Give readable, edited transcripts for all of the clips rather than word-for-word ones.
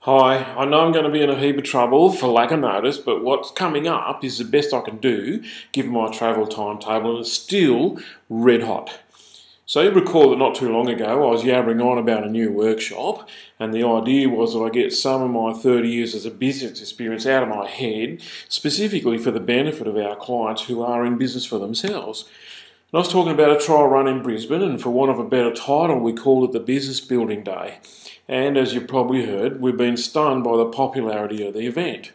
Hi, I know I'm going to be in a heap of trouble for lack of notice, but what's coming up is the best I can do given my travel timetable, and it's still red hot. So you recall that not too long ago I was yabbering on about a new workshop, and the idea was that I get some of my 30 years as a business experience out of my head, specifically for the benefit of our clients who are in business for themselves. And I was talking about a trial run in Brisbane, and for want of a better title, we called it the Business Building Day. And as you've probably heard, we've been stunned by the popularity of the event.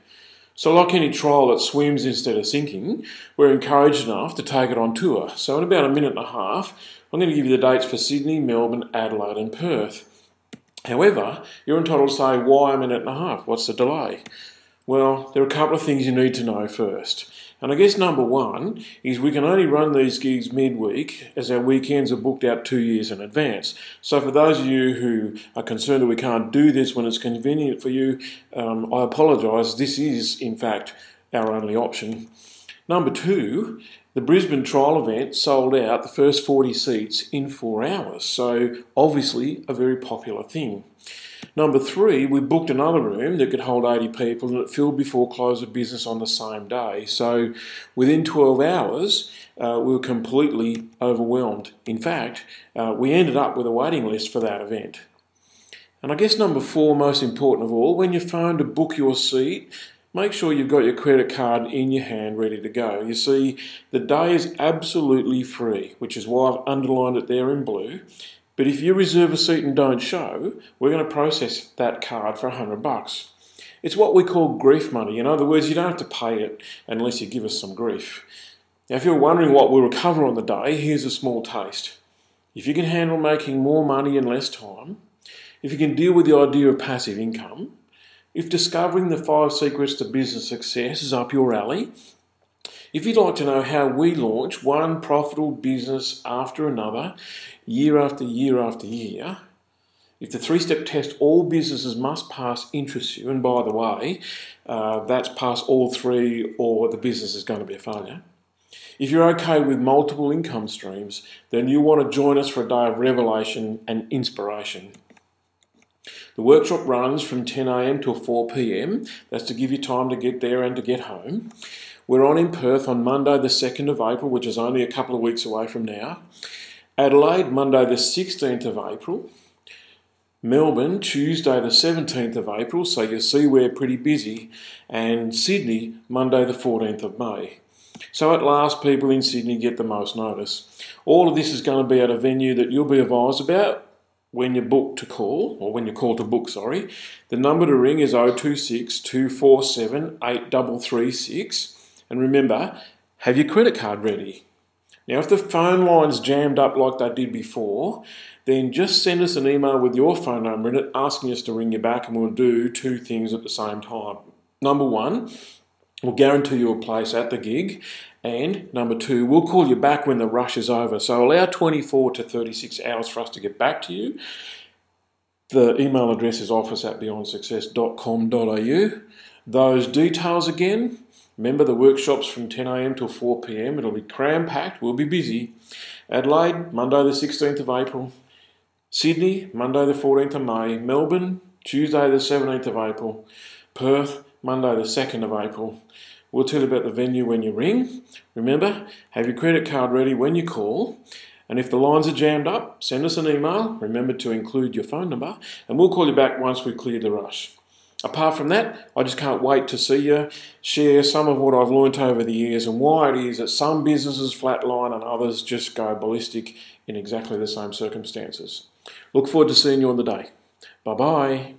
So like any trial that swims instead of sinking, we're encouraged enough to take it on tour. So in about a minute and a half, I'm going to give you the dates for Sydney, Melbourne, Adelaide and Perth. However, you're entitled to say, why a minute and a half? What's the delay? Well, there are a couple of things you need to know first. And I guess number one is we can only run these gigs midweek as our weekends are booked out 2 years in advance. So for those of you who are concerned that we can't do this when it's convenient for you, I apologise. This is, in fact, our only option. Number two, the Brisbane trial event sold out the first 40 seats in 4 hours. So obviously a very popular thing. Number three, we booked another room that could hold 80 people and it filled before close of business on the same day. So within 12 hours, we were completely overwhelmed. In fact, we ended up with a waiting list for that event. And I guess number four, most important of all, when you phone to book your seat, make sure you've got your credit card in your hand ready to go. You see, the day is absolutely free, which is why I've underlined it there in blue. But if you reserve a seat and don't show, we're going to process that card for $100. It's what we call grief money. In other words, you don't have to pay it unless you give us some grief. Now, if you're wondering what we'll recover on the day, here's a small taste. If you can handle making more money in less time, if you can deal with the idea of passive income, if discovering the 5 secrets to business success is up your alley, if you'd like to know how we launch one profitable business after another, year after year after year, if the 3-step test all businesses must pass interests you, and by the way, that's pass all 3 or the business is going to be a failure. If you're okay with multiple income streams, then you want to join us for a day of revelation and inspiration. The workshop runs from 10 a.m. till 4 p.m. That's to give you time to get there and to get home. We're on in Perth on Monday the 2nd of April, which is only a couple of weeks away from now. Adelaide, Monday the 16th of April. Melbourne, Tuesday the 17th of April, so you see we're pretty busy. And Sydney, Monday the 14th of May. So at last, people in Sydney get the most notice. All of this is going to be at a venue that you'll be advised about when you book to call, or when you call to book, sorry. The number to ring is 026 247 8336. And remember, have your credit card ready. Now, if the phone line's jammed up like they did before, then just send us an email with your phone number in it asking us to ring you back, and we'll do 2 things at the same time. Number one, we'll guarantee you a place at the gig. And number 2, we'll call you back when the rush is over. So allow 24 to 36 hours for us to get back to you. The email address is office@beyondsuccess.com.au. Those details again. Remember, the workshop's from 10 a.m. till 4 p.m. It'll be cram-packed. We'll be busy. Adelaide, Monday the 16th of April. Sydney, Monday the 14th of May. Melbourne, Tuesday the 17th of April. Perth, Monday the 2nd of April. We'll tell you about the venue when you ring. Remember, have your credit card ready when you call. And if the lines are jammed up, send us an email. Remember to include your phone number. And we'll call you back once we've cleared the rush. Apart from that, I just can't wait to see you share some of what I've learnt over the years and why it is that some businesses flatline and others just go ballistic in exactly the same circumstances. Look forward to seeing you on the day. Bye-bye.